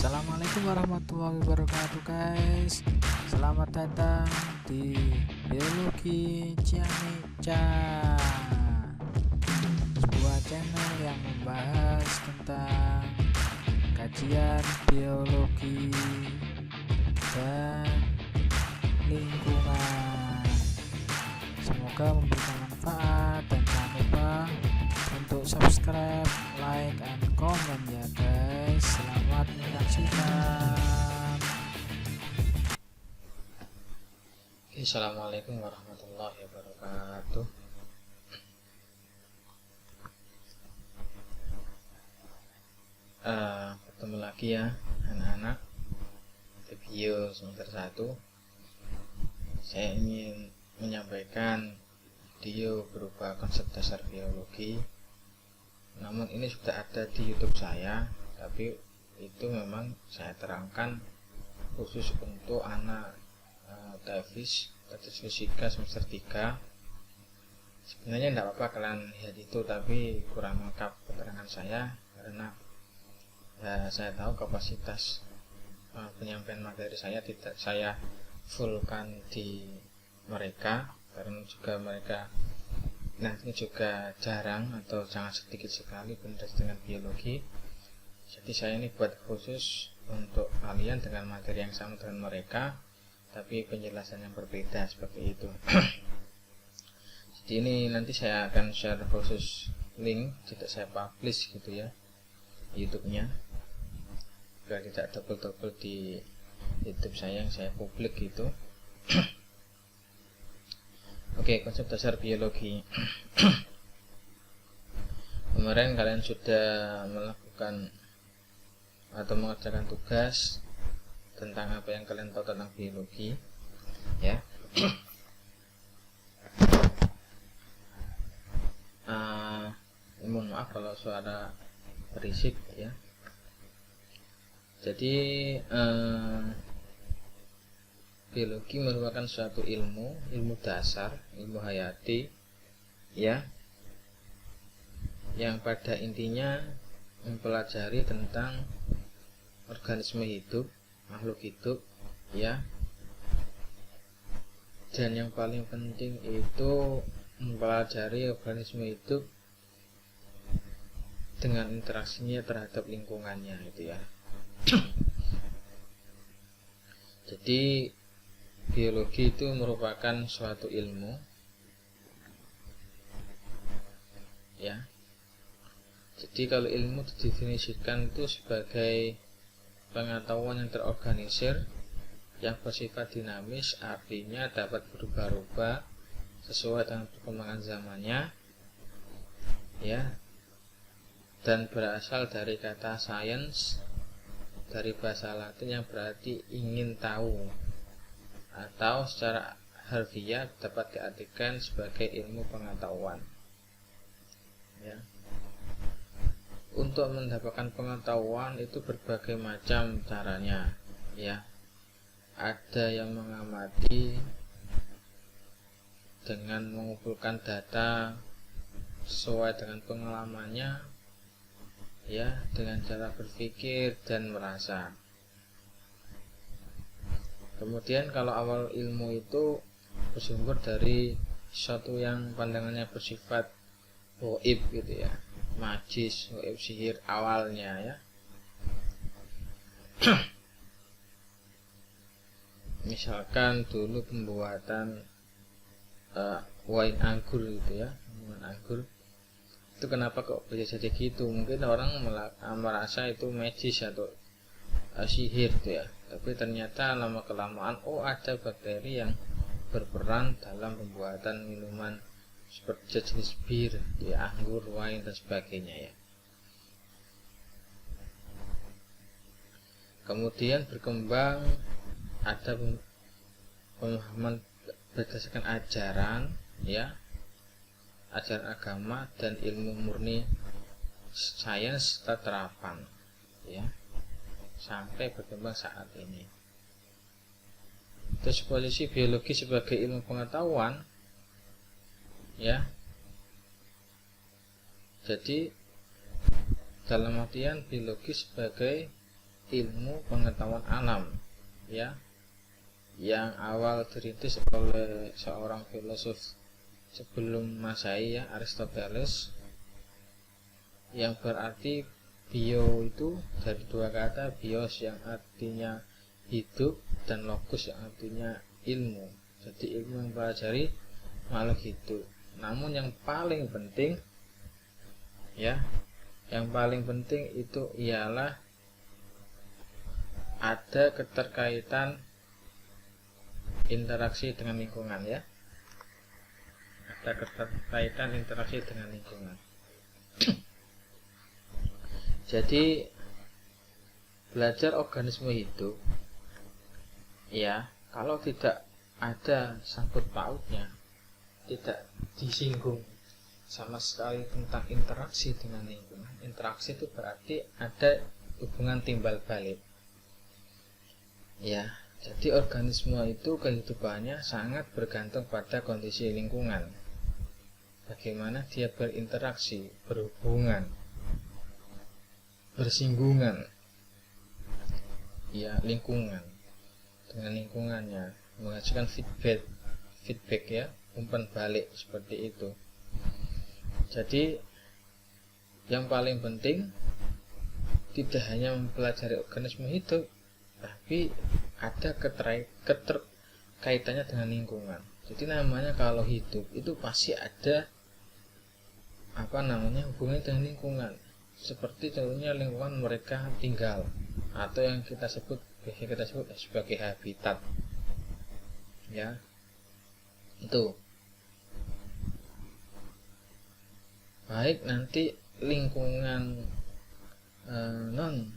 Assalamualaikum warahmatullahi wabarakatuh guys. Selamat datang di Biologi Ciamicca, sebuah channel yang membahas tentang kajian biologi dan lingkungan. Semoga memberikan manfaat dan jangan lupa untuk subscribe, like, and comment ya guys. Selamat menyaksikan. Assalamualaikum warahmatullahi wabarakatuh. Ketemu lagi ya anak-anak di video semester 1. Saya ingin menyampaikan video berupa konsep dasar biologi. Namun ini sudah ada di YouTube saya, tapi itu memang saya terangkan khusus untuk anak TFIS fisika semester 3. Sebenarnya tidak apa-apa kalian lihat itu, tapi kurang lengkap keterangan saya karena saya tahu kapasitas penyampaian materi saya tidak saya fullkan di mereka, karena juga mereka nanti juga jarang atau sangat sedikit sekali berinteraksi dengan biologi. Jadi saya ini buat khusus untuk kalian dengan materi yang sama dengan mereka, tapi penjelasan yang berbeda seperti itu. Jadi ini nanti saya akan share khusus link, tidak saya publish gitu ya YouTube-nya, biar tidak double-double di YouTube saya yang saya publik gitu. Oke, konsep dasar biologi. Kemarin kalian sudah melakukan atau mengerjakan tugas tentang apa yang kalian tahu tentang biologi ya. Mohon maaf kalau suara berisik ya. Jadi biologi merupakan suatu ilmu dasar, ilmu hayati ya, yang pada intinya mempelajari tentang organisme hidup, makhluk hidup ya. Dan yang paling penting itu mempelajari organisme hidup dengan interaksinya terhadap lingkungannya itu ya. Jadi biologi itu merupakan suatu ilmu ya. Jadi kalau ilmu didefinisikan itu sebagai pengetahuan yang terorganisir yang bersifat dinamis, artinya dapat berubah-ubah sesuai dengan perkembangan zamannya ya, dan berasal dari kata science dari bahasa Latin yang berarti ingin tahu, atau secara harfiah dapat diartikan sebagai ilmu pengetahuan ya. Untuk mendapatkan pengetahuan itu berbagai macam caranya ya. Ada yang mengamati dengan mengumpulkan data sesuai dengan pengalamannya ya, dengan cara berpikir dan merasa. Kemudian kalau awal ilmu itu bersumber dari sesuatu yang pandangannya bersifat gaib gitu ya, magis, gaib, sihir awalnya ya. Misalkan dulu pembuatan wine anggur gitu ya, wine anggur itu kenapa kok bisa jadi gitu? Mungkin orang merasa itu magis atau sihir gitu ya, tapi ternyata lama kelamaan ada bakteri yang berperan dalam pembuatan minuman seperti jenis bir, ya, anggur, wine dan sebagainya ya. Kemudian berkembang ada pemahaman berdasarkan ajaran ya, ajaran agama dan ilmu murni sains serta terapan ya, sampai berkembang saat ini. Terus posisi biologi sebagai ilmu pengetahuan ya. Jadi dalam artian biologi sebagai ilmu pengetahuan alam, ya, yang awal dirintis oleh seorang filosof sebelum Masehi, ya, Aristoteles, yang berarti bio itu dari dua kata, bios yang artinya hidup dan logos yang artinya ilmu. Jadi ilmu yang mempelajari makhluk hidup. Namun yang paling penting, ya, yang paling penting itu ialah ada keterkaitan interaksi dengan lingkungan, ya. Ada keterkaitan interaksi dengan lingkungan. Jadi belajar organisme hidup, ya, kalau tidak ada sangkut pautnya, tidak disinggung sama sekali tentang interaksi dengan lingkungan. Interaksi itu berarti ada hubungan timbal balik, ya. Jadi organisme itu kehidupannya sangat bergantung pada kondisi lingkungan. Bagaimana dia berinteraksi, berhubungan, bersinggungan, ya, lingkungan dengan lingkungannya, menghasilkan feedback, ya, umpan balik seperti itu. Jadi yang paling penting tidak hanya mempelajari organisme hidup, tapi ada keterkaitannya dengan lingkungan. Jadi namanya kalau hidup itu pasti ada hubungannya dengan lingkungan. Seperti contohnya lingkungan mereka tinggal, atau yang kita sebut sebagai habitat, ya, itu. Baik nanti lingkungan non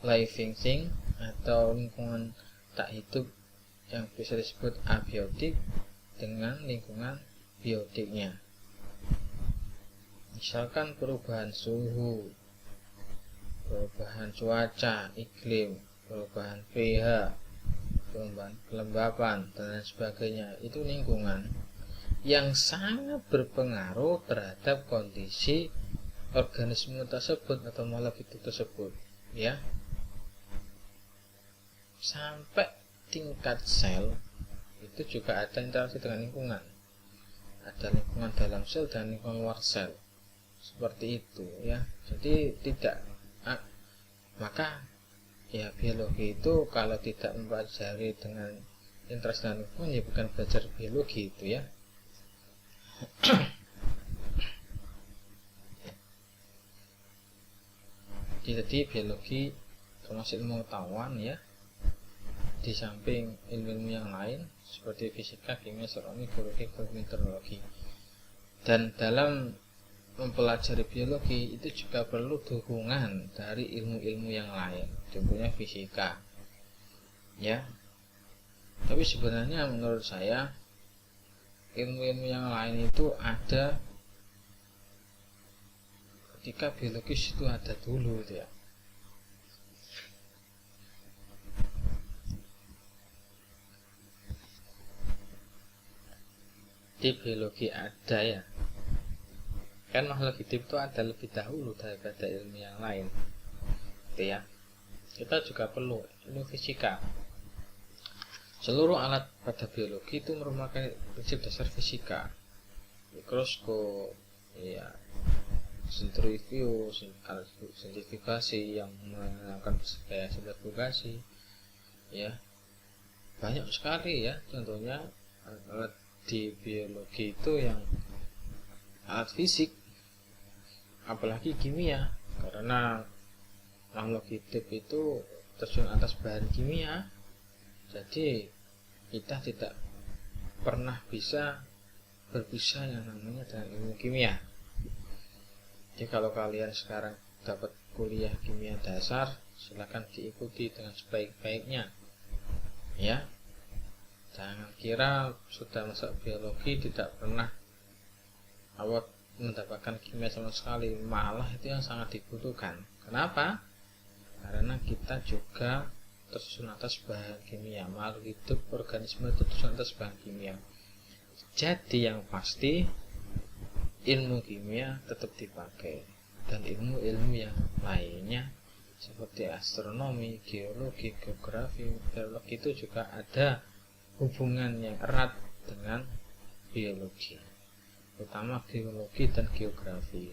living thing atau lingkungan tak hidup yang bisa disebut abiotik dengan lingkungan biotiknya. Misalkan perubahan suhu, perubahan cuaca, iklim, perubahan pH, perubahan kelembapan, dan lain sebagainya, itu lingkungan yang sangat berpengaruh terhadap kondisi organisme tersebut atau makhluk hidup tersebut, ya. Sampai tingkat sel itu juga ada interaksi dengan lingkungan. Ada lingkungan dalam sel dan lingkungan luar sel. Seperti itu, ya. Jadi maka ya biologi itu kalau tidak mempelajari dengan interaksi dengan lingkungan, ya bukan belajar biologi itu, ya. Jadi biologi termasuk ilmu pengetahuan, ya, di samping ilmu yang lain seperti fisika, kimia, astronomi, geologi, meteorologi. Dan dalam mempelajari biologi itu juga perlu dukungan dari ilmu-ilmu yang lain, contohnya fisika, ya. Tapi sebenarnya menurut saya ilmu-ilmu yang lain itu ada ketika biologis itu ada dulu, ya. Di biologi ada, ya, kan makhluk hidup itu ada lebih dahulu daripada ilmu yang lain, gitu, ya. Kita juga perlu ilmu fisika. Seluruh alat pada biologi itu merupakan prinsip dasar fisika. Mikroskop, ya, sentrifugasi yang menggunakan gaya sentrifugasi, ya, banyak sekali, ya. Contohnya alat di biologi itu yang alat fisik, apalagi kimia, karena makhluk hidup itu terjun atas bahan kimia. Jadi kita tidak pernah bisa berpisah yang namanya dengan ilmu kimia. Jadi kalau kalian sekarang dapat kuliah kimia dasar, silakan diikuti dengan sebaik-baiknya, ya. Jangan kira sudah masuk biologi tidak pernah mendapatkan kimia sama sekali, malah itu yang sangat dibutuhkan. Kenapa? Karena kita juga tersusun atas bahan kimia. Makhluk hidup, organisme itu tersusun atas bahan kimia. Jadi yang pasti ilmu kimia tetap dipakai dan ilmu-ilmu yang lainnya seperti astronomi, geologi, geografi, biologi itu juga ada hubungan yang erat dengan biologi, terutama geologi dan geografi.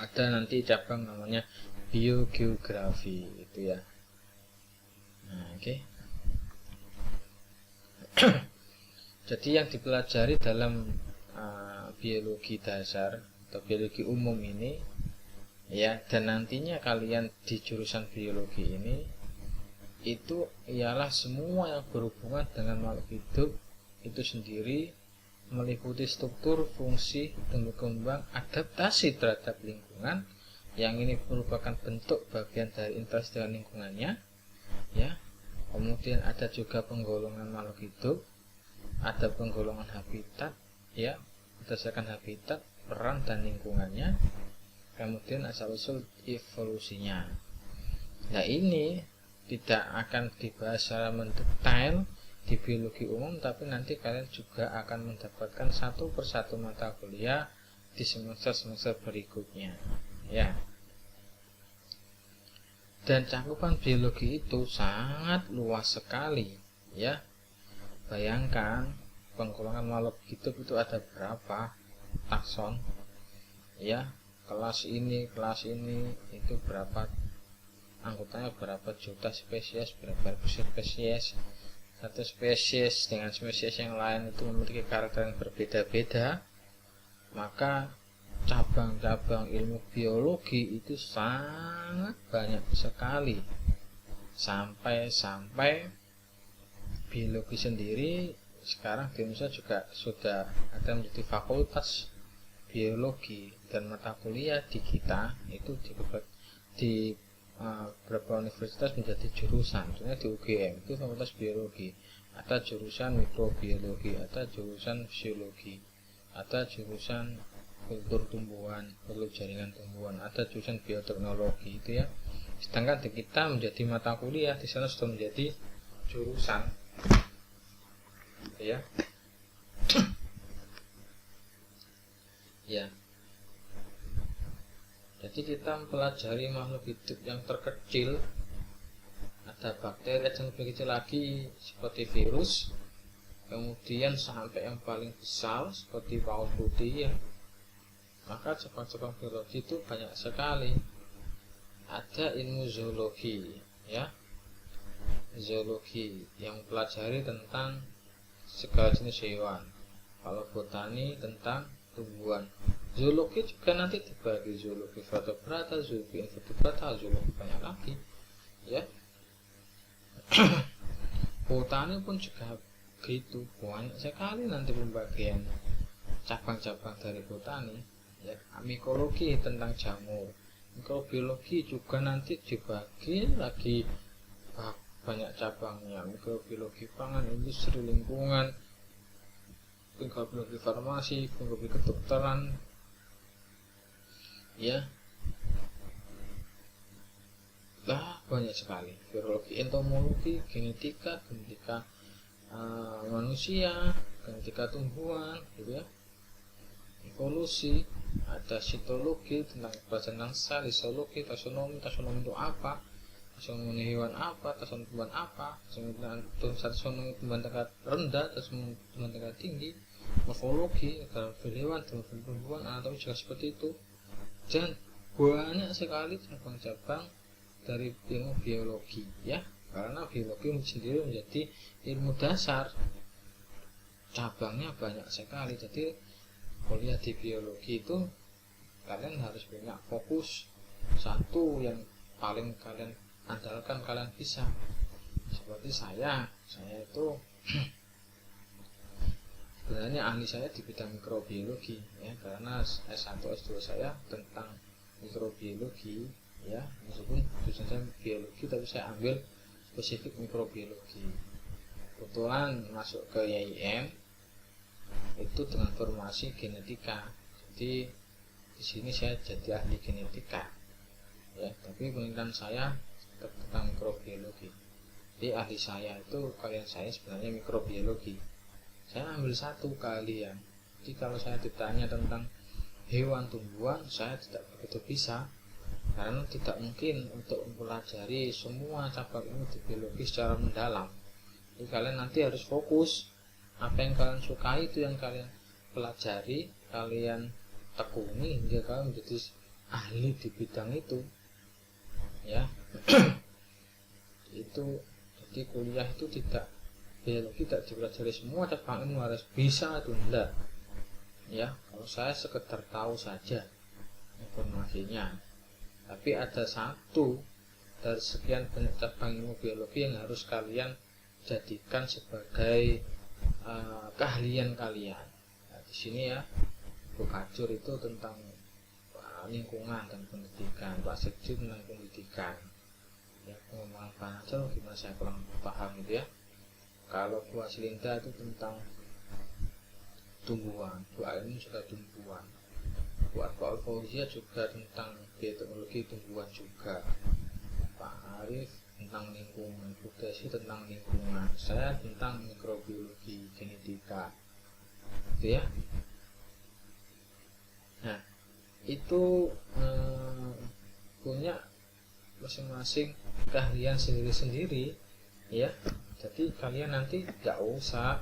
Ada nanti cabang namanya biogeografi itu ya. Nah, oke. Jadi yang dipelajari dalam biologi dasar atau biologi umum ini ya, dan nantinya kalian di jurusan biologi ini itu ialah semua yang berhubungan dengan makhluk hidup itu sendiri, meliputi struktur, fungsi, tumbuh kembang, adaptasi terhadap lingkungan, yang ini merupakan bentuk bagian dari interaksi dengan lingkungannya ya. Kemudian ada juga penggolongan makhluk hidup, ada penggolongan habitat ya, berdasarkan habitat, peran dan lingkungannya. Kemudian asal usul evolusinya. Nah, ini tidak akan dibahas secara mendetail di biologi umum, tapi nanti kalian juga akan mendapatkan satu persatu mata kuliah di semester berikutnya ya. Dan cakupan biologi itu sangat luas sekali ya. Bayangkan penggolongan makhluk hidup itu ada berapa takson ya, kelas ini itu berapa anggotanya, berapa juta spesies, berapa ribu spesies. Satu spesies dengan spesies yang lain itu memiliki karakter yang berbeda-beda, maka cabang-cabang ilmu biologi itu sangat banyak sekali, sampai biologi sendiri sekarang di Indonesia juga sudah ada menjadi fakultas biologi, dan mata kuliah di kita itu di beberapa universitas menjadi jurusan. Contohnya di UGM itu fakultas biologi, ada jurusan mikrobiologi, ada jurusan fisiologi, ada jurusan kultur tumbuhan, kultur jaringan tumbuhan, ada jurusan bioteknologi itu ya. Sedangkan di kita menjadi mata kuliah, di sana sudah menjadi jurusan ya. Ya. Jadi kita mempelajari makhluk hidup yang terkecil, ada bakteri yang lebih kecil lagi seperti virus, kemudian sampai yang paling besar seperti paus putih ya. Maka cabang-cabang biologi itu banyak sekali. Ada ilmu zoologi ya, zoologi yang mempelajari tentang segala jenis hewan. Kalau botani tentang tumbuhan. Zoologi juga nanti dibagi zoologi vertebrata, zoologi invertebrata, zoologi banyak lagi ya. Botani pun juga begitu, banyak sekali nanti pembagian cabang-cabang dari botani ya. Mikologi tentang jamur, mikrobiologi juga nanti dibagi lagi banyak cabangnya, mikrobiologi pangan, industri, lingkungan, mikrobiologi farmasi, mikrobiologi kedokteran ya. Banyak sekali. Virologi, entomologi, genetika manusia, genetika tumbuhan gitu ya. Evolusi, ada sitologi tentang pelajaran sel, histologi, taksonomi itu apa, taksonomi hewan apa, taksonomi tumbuhan apa, taksonomi tumbuhan tingkat rendah, taksonomi tumbuhan tingkat tinggi, morfologi, hewan, tumbuhan, anatomi juga seperti itu. Dan banyak sekali cabang-cabang dari ilmu biologi ya, karena biologi sendiri menjadi ilmu dasar, cabangnya banyak sekali. Jadi kuliah di biologi itu kalian harus punya fokus satu yang paling kalian andalkan, kalian bisa. Seperti saya itu sebenarnya ahli saya di bidang mikrobiologi ya, karena S1 S2 saya tentang mikrobiologi ya, meskipun jurusan saya biologi tapi saya ambil spesifik mikrobiologi. Kebetulan masuk ke YIN itu dengan formasi genetika, jadi di sini saya jadi ahli genetika ya, tapi penelitian saya tentang mikrobiologi. Jadi ahli saya itu, kalian saya sebenarnya mikrobiologi. Saya ambil satu keahlian. Jadi kalau saya ditanya tentang hewan tumbuhan, saya tidak begitu bisa. karena tidak mungkin untuk mempelajari semua cabang ilmu di biologi secara mendalam. Jadi kalian nanti harus fokus apa yang kalian sukai, itu yang kalian pelajari, kalian tekuni hingga kalian menjadi ahli di bidang itu, ya. Itu jadi kuliah itu tidak, biologi tidak dipelajari semua cabang ilmu harus bisa, itu enggak, ya. Kalau saya sekedar tahu saja informasinya, tapi ada satu dari sekian banyak cabang ilmu biologi yang harus kalian jadikan sebagai keahlian kalian. Nah, di sini ya, Bu Kajur itu tentang lingkungan dan pendidikan, Pak Sekji tentang pendidikan. Ya, pengembangan Panacel gimana saya kurang paham gitu ya. Kalau Bu Aslinda itu tentang tumbuhan, Bu Aini juga tumbuhan, Bu Arfa Fauzia juga tentang bioteknologi tumbuhan juga, Pak Arif tentang lingkungan, Bu Desi tentang lingkungan, saya tentang mikrobiologi, genetika, gitu ya. Nah, itu punya masing-masing keahlian sendiri-sendiri, ya. Jadi kalian nanti gak usah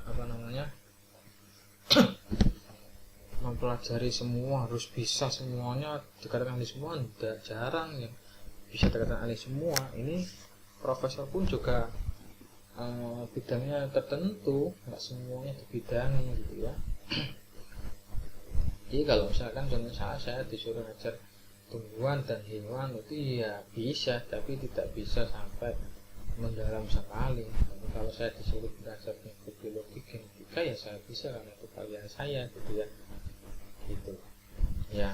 mempelajari semua, harus bisa semuanya, dikatakan ahli semua, tidak, jarang yang bisa dikatakan ahli semua. Ini profesor pun juga bidangnya tertentu, nggak semuanya dibidangi gitu ya. Jadi kalau misalkan contoh saya disuruh ngajar tumbuhan dan hewan, itu ya bisa, tapi tidak bisa sampai mendalam sekali. Tapi kalau saya disuruh belajar mikrobiologi, genetika, ya saya bisa karena itu kalian saya gitu ya, gitu ya.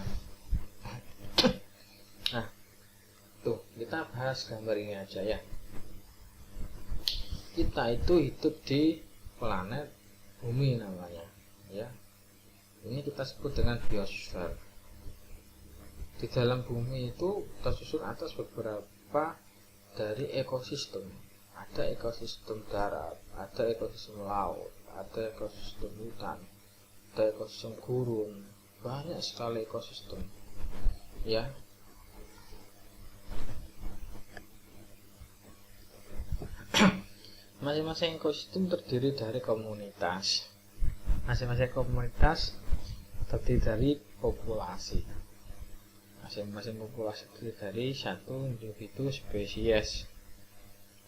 Nah, tuh kita bahas gambar ini aja ya. Kita itu hidup di planet bumi namanya, ya. Ini kita sebut dengan biosfer. Di dalam bumi itu tersusun atas beberapa dari ekosistem. Ada ekosistem darat, ada ekosistem laut, ada ekosistem hutan, ada ekosistem gurun, banyak sekali ekosistem, ya. Masing-masing ekosistem terdiri dari komunitas. Masing-masing komunitas terdiri dari populasi. Masing-masing populasi terdiri dari satu individu spesies.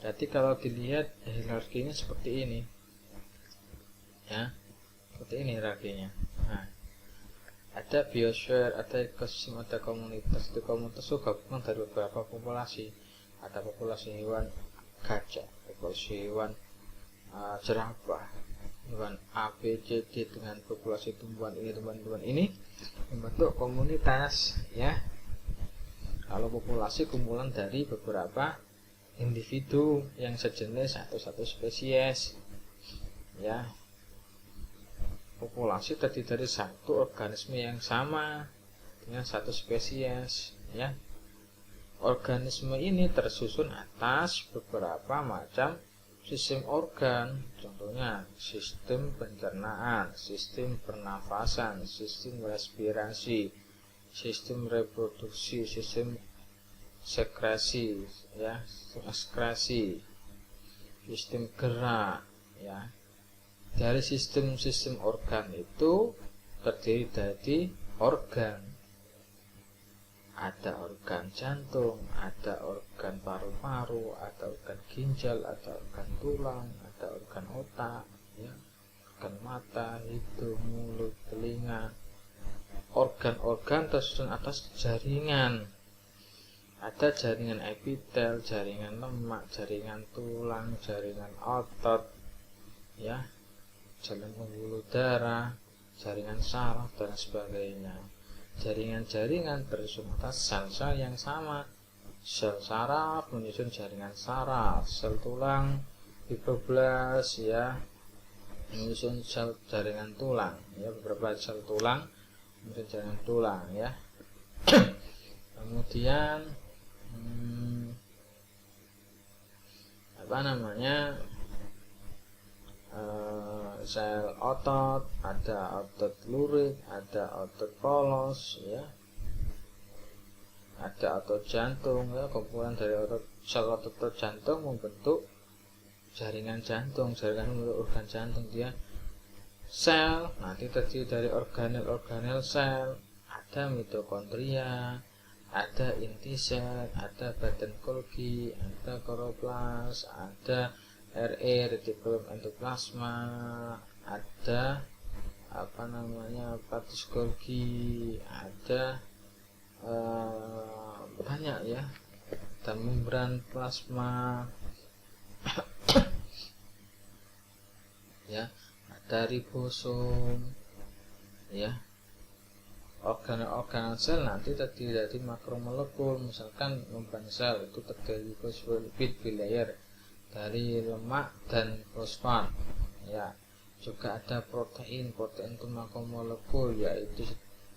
Jadi kalau dilihat hierarkinya seperti ini, ya, seperti ini hierarkinya. Nah, ada biosfer, ada ekosistem, ada komunitas. Itu komunitas itu gabungan dari beberapa populasi. Ada populasi hewan gajah, populasi hewan jerapah, hewan A, B, C, D, dengan populasi tumbuhan ini membentuk komunitas, ya. Kalau populasi kumpulan dari beberapa individu yang sejenis atau satu spesies, ya. Populasi terdiri dari satu organisme yang sama dengan satu spesies, ya. Organisme ini tersusun atas beberapa macam sistem organ, contohnya sistem pencernaan, sistem pernafasan, sistem respirasi, sistem reproduksi, sistem sekresi, ya, ekskresi, sistem gerak, ya. Dari sistem-sistem organ itu terdiri dari organ. Ada organ jantung, ada organ paru-paru, ada organ ginjal, ada organ tulang, ada organ otak, ya, organ mata, hidung, mulut, telinga. Organ-organ tersusun atas jaringan. Ada jaringan epitel, jaringan lemak, jaringan tulang, jaringan otot, ya, jaringan pembuluh darah, jaringan saraf dan sebagainya. Jaringan-jaringan tersusun atas sel-sel yang sama. Sel saraf menyusun jaringan saraf, sel tulang fibroblas, ya, menyusun sel jaringan tulang, ya, beberapa sel tulang menyusun jaringan tulang, ya. Kemudian sel otot, ada otot lurik, ada otot polos, ya. ada otot jantung ya, kumpulan dari otot jantung membentuk jaringan jantung, jaringan membentuk organ jantung. Dia sel nanti terdiri dari organel sel, ada mitokondria, ada inti sel, ada badan Golgi, ada kloroplas, ada retikulum endoplasma, ada aparatus Golgi, ada banyak ya, dan membran plasma ya, ada ribosom ya. Organ sel nanti terdiri dari makromolekul, misalkan membran sel itu terdiri fosfolipid bilayer dari lemak dan fosfat ya. Juga ada protein itu makromolekul, yaitu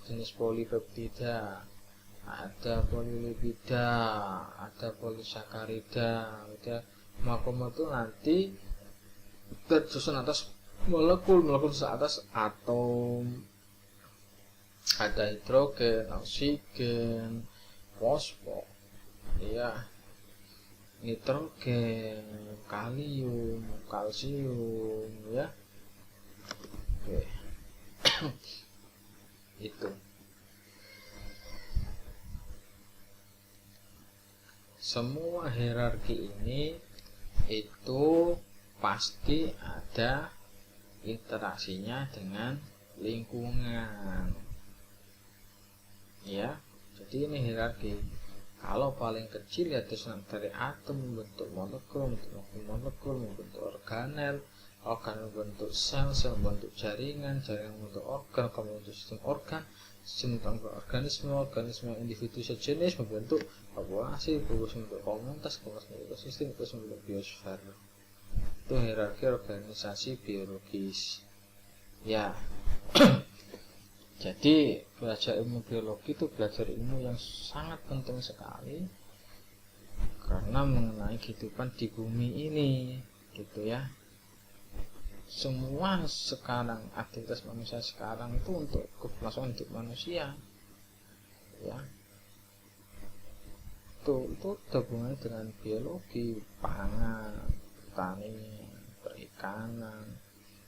jenis polipeptida, ada polilipida, ada polisakarida. Makromolekul nanti tersusun atas molekul atas atom, ada hidrogen, oksigen, fosfor ya, nitrogen, kalium, kalsium ya. Oke. Itu semua hierarki ini itu pasti ada interaksinya dengan lingkungan ya. Jadi ini hierarki. Kalau paling kecil ya terus dari atom membentuk molekul, membentuk organel membentuk sel membentuk jaringan membentuk organ, membentuk sistem organ, sistem organisme individu sejenis membentuk populasi, membentuk komunitas membentuk ekosistem, membentuk biosfer. Itu hierarki organisasi biologis ya. Jadi belajar ilmu biologi itu belajar ilmu yang sangat penting sekali, karena mengenai kehidupan di bumi ini gitu ya. Semua sekarang aktivitas manusia sekarang itu untuk keberlangsungan hidup manusia ya. Itu hubungannya dengan biologi, pangan, pertanian, perikanan.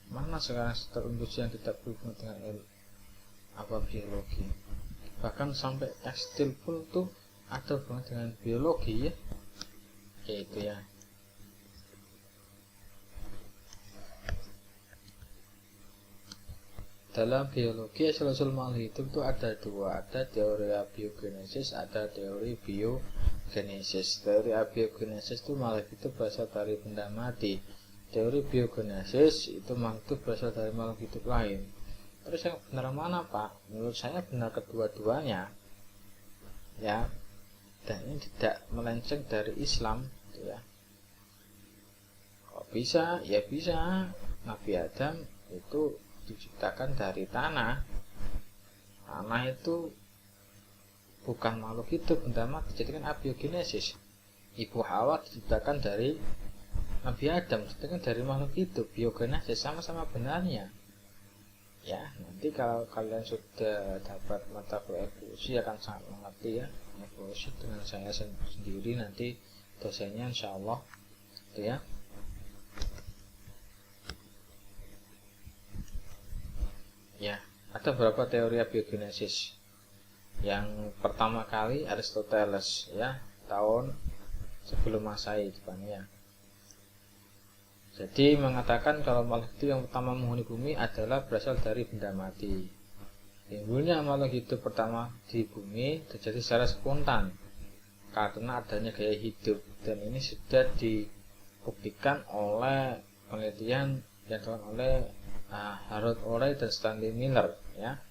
Mana sekarang sektor industri yang tidak berhubungan dengan biologi. Bahkan sampai tekstil pun tuh ada hubungan dengan biologi ya. Itu ya. Dalam biologi asal-usul makhluk hidup itu ada dua, ada teori abiogenesis, ada teori biogenesis. Teori abiogenesis itu makhluk hidup berasal dari benda mati. Teori biogenesis itu makhluk hidup berasal dari makhluk hidup lain. Terus yang benar mana Pak? Menurut saya benar kedua-duanya ya, dan ini tidak melenceng dari Islam gitu ya. Kok bisa? Ya bisa. Nabi Adam itu diciptakan dari tanah. Tanah itu bukan makhluk hidup, benda mati, jadi kan abiogenesis. Ibu Hawa diciptakan dari Nabi Adam, diciptakan dari makhluk hidup. Biogenesis sama-sama benarnya ya. Nanti kalau kalian sudah dapat mata kuliah evolusi akan sangat mengerti ya evolusi dengan saya sendiri, nanti dosennya insyaallah itu ya. Ya, ada beberapa teori abiogenesis. Yang pertama kali Aristoteles ya, tahun sebelum Masehi depannya. Jadi mengatakan kalau makhluk hidup yang pertama menghuni bumi adalah berasal dari benda mati. Timbulnya makhluk hidup pertama di bumi terjadi secara spontan karena adanya gaya hidup, dan ini sudah dibuktikan oleh penelitian yang dilakukan oleh Harold Urey dan Stanley Miller ya.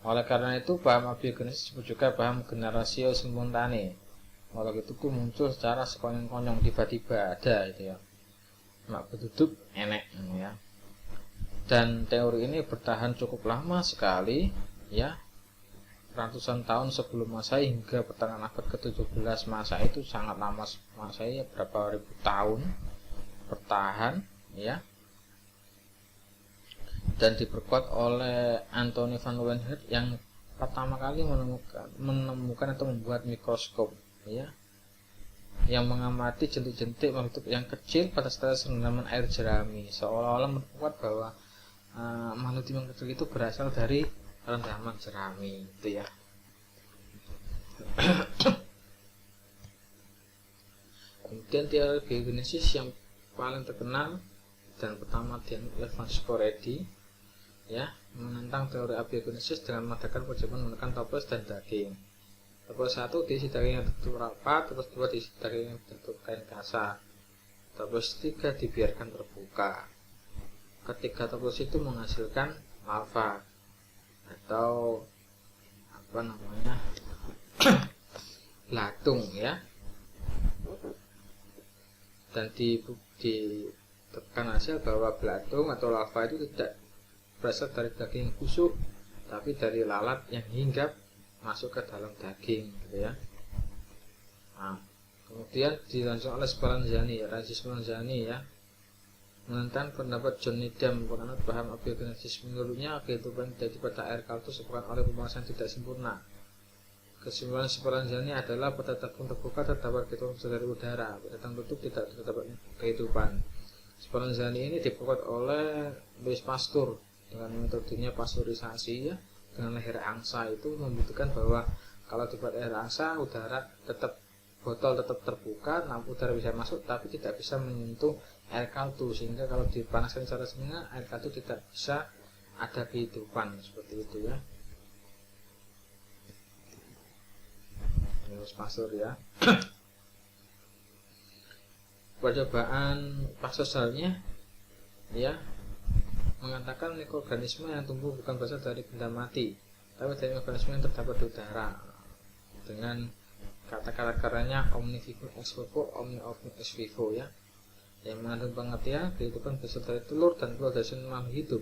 Oleh karena itu paham abiogenesis disebut juga paham generatio spontane. Makhluk itu muncul secara sekonyong-konyong, tiba-tiba ada itu ya. Mak berduduk enek ya. Dan teori ini bertahan cukup lama sekali ya. Ratusan tahun sebelum Masehi hingga pertengahan abad ke-17 Masehi, itu sangat lama Masehi, berapa ribu tahun bertahan ya. Dan diperkuat oleh Anthony van Leeuwenhoek yang pertama kali menemukan atau membuat mikroskop, ya, yang mengamati jentik-jentik makhluk hidup yang kecil pada status rendaman air jerami, seolah-olah membuat bahwa makhluk hidup yang kecil itu berasal dari rendaman jerami, itu ya. Kemudian teori biogenesis yang paling terkenal dan pertama dianut oleh Francis Corredi, ya, menentang teori abiogenesis dengan mengadakan percobaan menggunakan toples dan daging. Toples 1 diisi daging yang tertutup rapat, toples 2 diisi daging yang tertutup kain kasar, toples 3 dibiarkan terbuka. Ketiga toples itu menghasilkan larva atau apa namanya belatung, ya, dan ditekan hasil bahwa belatung atau larva itu tidak berasal dari daging busuk, tapi dari lalat yang hinggap masuk ke dalam daging, gitu ya. Nah, kemudian dilanjutkan oleh Spallanzani, Francis Spallanzani, ya, menentang pendapat John Needham penganut paham abiogenesis. Menurutnya kehidupan terjadi pada air kaldu disebabkan oleh pemanasan tidak sempurna. Kesimpulan Spallanzani adalah pada tabung terbuka terdapat kehidupan dari udara, pada tabung tutup tidak terdapat kehidupan. Spallanzani ini dibuat oleh Louis Pasteur dengan metodenya pasteurisasi, ya, dengan air angsa. Itu membutuhkan bahwa kalau dibuat air angsa, udara tetap, botol tetap terbuka, namun udara bisa masuk tapi tidak bisa menyentuh air kaldu, sehingga kalau dipanaskan secara semena air kaldu tidak bisa ada kehidupan, seperti itu, ya. Louis Pasteur, ya. Percobaan Pasteur selanjutnya, ya, mengatakan mikroorganisme yang tumbuh bukan berasal dari benda mati, tapi dari organisme yang terdapat di udara, dengan kata-katanya omnivivo ex vivo, omni ovum ex vivo, ya, yang mengandung pengertian kehidupan berasal dari telur dan telur dari makhluk hidup.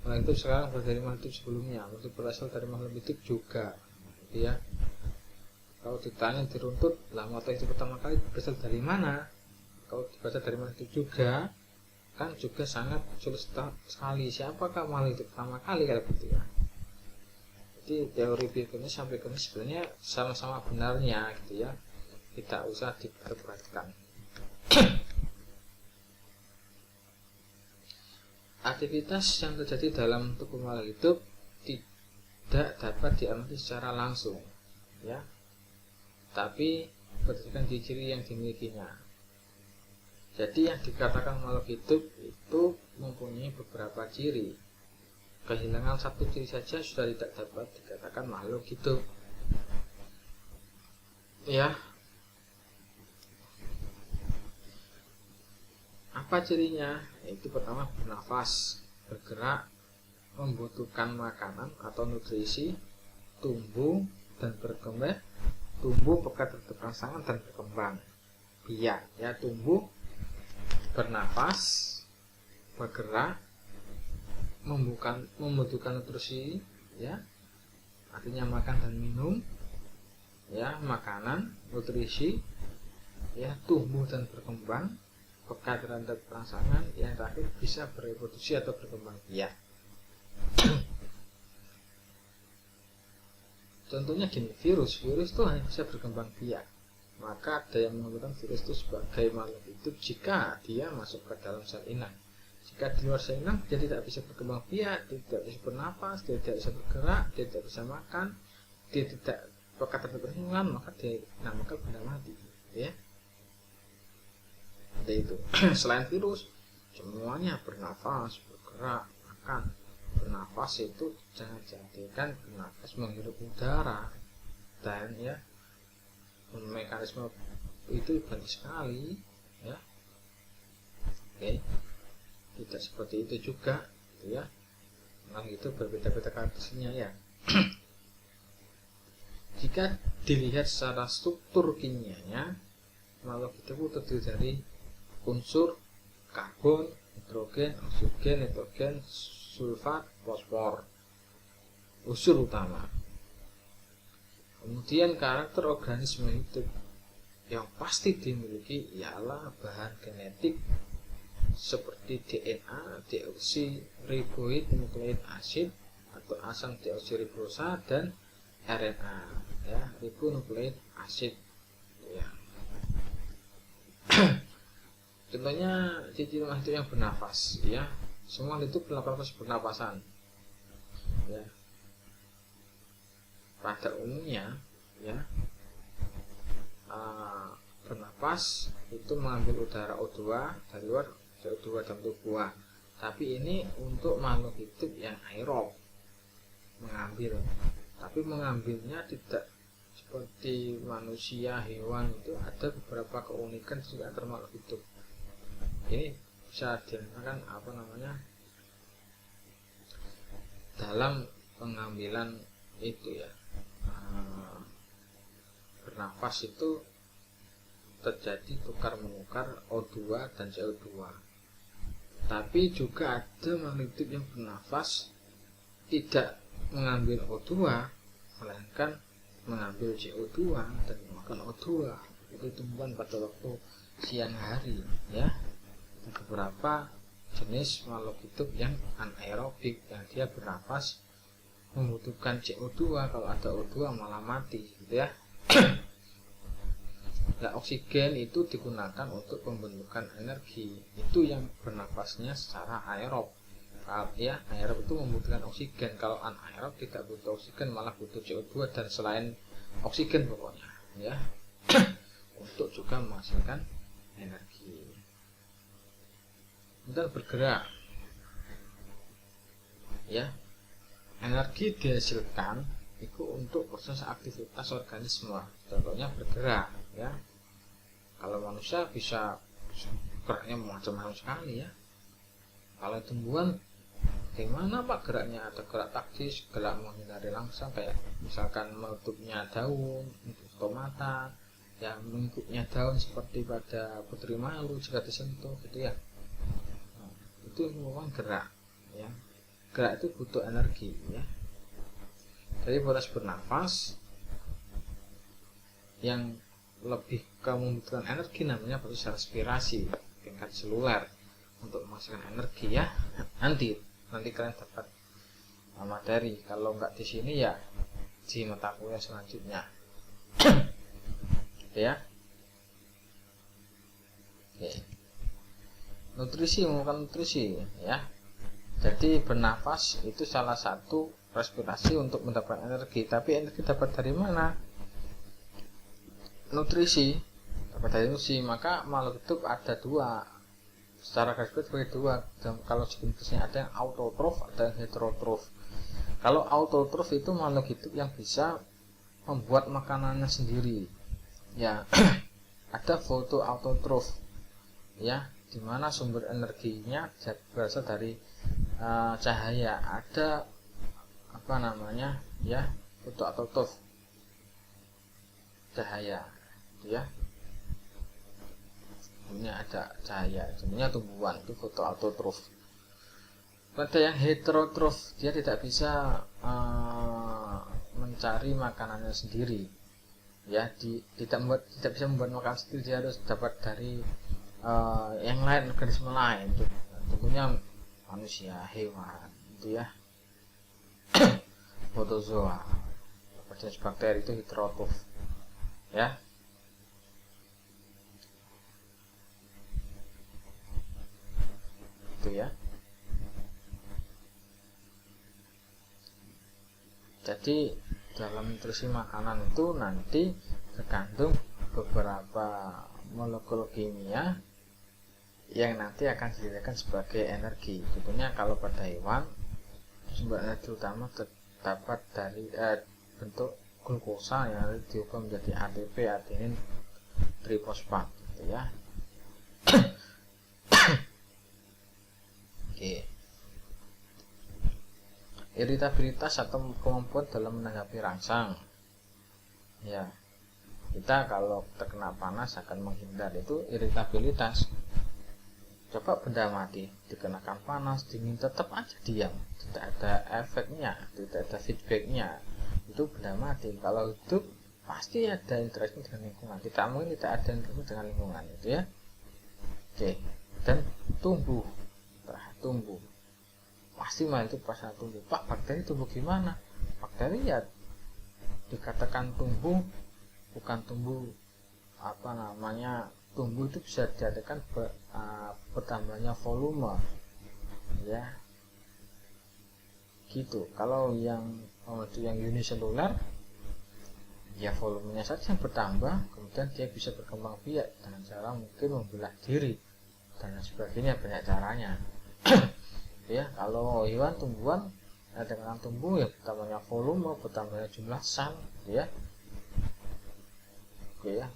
Makhluk hidup sekarang berasal dari makhluk hidup sebelumnya, makhluk berasal dari makhluk hidup juga, ya. Kalau ditanya diruntut, lah makhluk hidup pertama kali berasal dari mana? Kalau berasal dari makhluk hidup juga, kan juga sangat sulit sekali. Siapakah makhluk hidup pertama kali, kayak gitu, ya. Jadi teori biogenesis sampai ke sebenarnya sama-sama benarnya, gitu, ya. Tidak usah diperdebatkan. Aktivitas yang terjadi dalam tubuh makhluk hidup tidak dapat diamati secara langsung, ya, tapi berdasarkan ciri yang dimilikinya. Jadi yang dikatakan makhluk hidup itu mempunyai beberapa ciri. Kehilangan satu ciri saja sudah tidak dapat dikatakan makhluk hidup, ya. Apa cirinya? Itu pertama bernafas, bergerak, membutuhkan makanan atau nutrisi, tumbuh dan berkembang, tumbuh pekat terhadap rangsangan dan berkembang biak, ya, tumbuh, bernafas, bergerak, membutuhkan nutrisi, ya, artinya makan dan minum, ya, makanan, nutrisi, ya, tumbuh dan berkembang, pekat terhadap rangsangan, yang terakhir bisa bereproduksi atau berkembang biak. Contohnya gini, virus itu hanya bisa berkembang biak. Maka ada yang menggunakan virus itu sebagai makhluk hidup jika dia masuk ke dalam sel inang. Jika di luar sel inang, dia tidak bisa berkembang biak, dia tidak bisa bernapas, dia tidak bisa bergerak, dia tidak bisa makan, dia tidak pekat terhadap lingkungan, maka dia dinamakan benda mati, ya. Seperti itu. Selain virus, semuanya bernafas, bergerak, makan. Bernafas itu jangan jadikan bernafas menghirup udara, dan, ya, mekanisme itu banyak sekali, ya. Oke, tidak seperti itu juga, gitu, ya. Nah, itu berbeda-beda karakteristiknya, ya. Jika dilihat secara struktur kimianya, makhluk hidup terdiri dari unsur karbon, hidrogen, oksigen, nitrogen, sulfat, fosfor, unsur utama. Kemudian karakter organisme hidup yang pasti dimiliki ialah bahan genetik seperti DNA, deoksiriboid nukleik asid, atau asam deoksiribosa dan RNA, ya, ribonukleik asid, ya. Contohnya ciri makhluk hidup yang bernafas, ya, semua itu melakukan proses pernapasan, ya. Pada umumnya, ya, bernapas itu mengambil udara O2 dari luar, CO2 dalam tubuh. Tapi ini untuk makhluk hidup yang aerob mengambil, tapi mengambilnya tidak seperti manusia, hewan, itu ada beberapa keunikan juga antar makhluk hidup. Ini bisa dikatakan dalam pengambilan itu, ya, bernafas itu terjadi tukar menukar O2 dan CO2. Tapi juga ada makhluk hidup yang bernafas tidak mengambil O2 melainkan mengambil CO2 dan memakan O2. Itu tumbuhan pada waktu siang hari, ya. Beberapa jenis makhluk hidup yang anaerobik yang dia bernafas membutuhkan CO2, kalau ada O2 malah mati, gitu, ya. Nah, oksigen itu digunakan untuk pembentukan energi, itu yang bernafasnya secara aerob, ya. Aerob itu membutuhkan oksigen, kalau anaerob tidak butuh oksigen, malah butuh CO2 dan selain oksigen pokoknya, ya, untuk juga menghasilkan energi. Kemudian bergerak, ya, energi dihasilkan itu untuk proses aktivitas organisme, contohnya bergerak, ya. Kalau manusia bisa geraknya macam-macam sekali, ya. Kalau tumbuhan gimana Pak geraknya? Ada gerak taktis, gerak menghindari langsung, kayak misalkan menutupnya daun untuk stomata, yang melingkupnya daun seperti pada putri malu jika disentuh, gitu, ya. Nah, itu memang gerak, ya. Gerak itu butuh energi, ya. Jadi proses bernafas yang lebih membutuhkan energi namanya proses respirasi tingkat seluler untuk menghasilkan energi, ya. Nanti kalian dapat materi, kalau nggak di sini ya di mata kuliah selanjutnya, ya. Oke. Nutrisi, menggunakan nutrisi, ya. Jadi bernafas itu salah satu respirasi untuk mendapatkan energi, tapi energi dapat dari mana? Nutrisi dapat dari nutrisi. Maka makhluk hidup ada dua, secara garis besar sebagai dua. Dan kalau jenisnya ada yang autotrof, ada yang heterotrof. Kalau autotrof itu makhluk hidup yang bisa membuat makanannya sendiri, ya. Ada fotoautotrof, ya, dimana sumber energinya berasal dari cahaya. Ada ya, fotoautotrof cahaya, ya. Ini ada cahaya, sebenarnya tumbuhan itu fotoautotrof. Pada yang heterotrof, dia tidak bisa mencari makanannya sendiri, ya. Tidak bisa membuat makanan sendiri, dia harus dapat dari yang lain, organisme lain, tentunya manusia, hewan, itu, ya. Protozoa, jenis bakteri itu heterotrof, ya. Itu, ya. Jadi dalam nutrisi makanan itu nanti terkandung beberapa molekul kimia yang nanti akan dijadikan sebagai energi. Contohnya kalau pada hewan, sumber energi utama terdapat dari bentuk glukosa yang diubah menjadi ATP, adenin trifosfat, gitu, ya. Oke. Iritabilitas atau kemampuan dalam menanggapi rangsang, ya. Kita kalau terkena panas akan menghindar, itu iritabilitas. Coba benda mati dikenakan panas, dingin, tetap aja diam, tidak ada efeknya, tidak ada feedbacknya, itu benda mati. Kalau hidup pasti ada interaksi dengan lingkungan, tidak mungkin tidak ada interaksi dengan lingkungan, itu, ya. Oke. Dan tumbuh maksimal itu pas tumbuh. Pak, bakteri tumbuh gimana? Bakteri ya dikatakan tumbuh, bukan tumbuh tumbuh itu bisa diartikan bertambahnya volume, ya gitu. Kalau yang uniseluler ya volumenya saja yang bertambah, kemudian dia bisa berkembang biak dengan cara mungkin membelah diri dan sebagainya, banyak caranya. Ya, kalau hewan tumbuhan dengan tumbuh ya bertambahnya volume, bertambahnya jumlah sel, ya. Oke ya.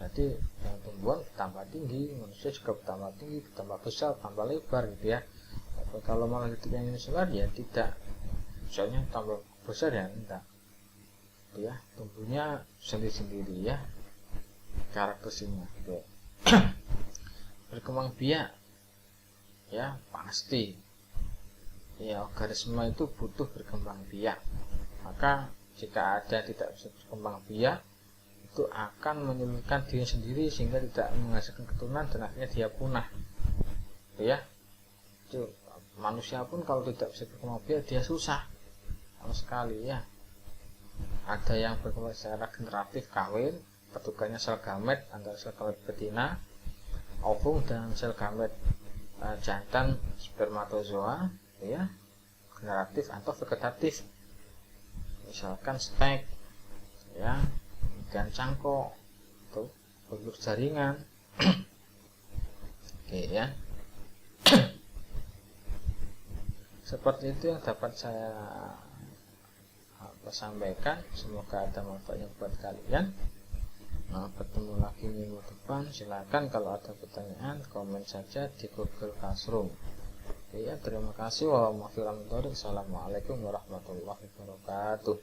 Jadi yang tumbuhan bertambah tinggi, manusia juga bertambah tinggi, bertambah besar, bertambah lebar gitu ya. Tapi kalau malah yang uniseluler ya tidak, misalnya tambah besar ya enggak. Ya, tumbuhnya sendiri-sendiri ya karakteristiknya. Oke. Berkembang biak ya pasti ya, organisme itu butuh berkembang biak. Maka jika ada yang tidak bisa berkembang biak, itu akan menyulitkan diri sendiri sehingga tidak menghasilkan keturunan dan akhirnya dia punah, ya. Itu manusia pun kalau tidak bisa berkembang biak dia susah sama sekali ya. Ada yang berkembang secara generatif, kawin, pertukarannya sel gamet antara sel gamet betina, ovum dan sel gamet jantan spermatozoa, ya, generatif atau vegetatif. Misalkan stek, ya, dan cangkok, itu bentuk jaringan. Oke ya. Seperti itu yang dapat saya sampaikan. Semoga ada manfaatnya buat kalian. Nah, bertemu lagi minggu depan. Silakan kalau ada pertanyaan komen saja di Google Classroom. Oke ya, terima kasih. Wassalamualaikum warahmatullahi wabarakatuh.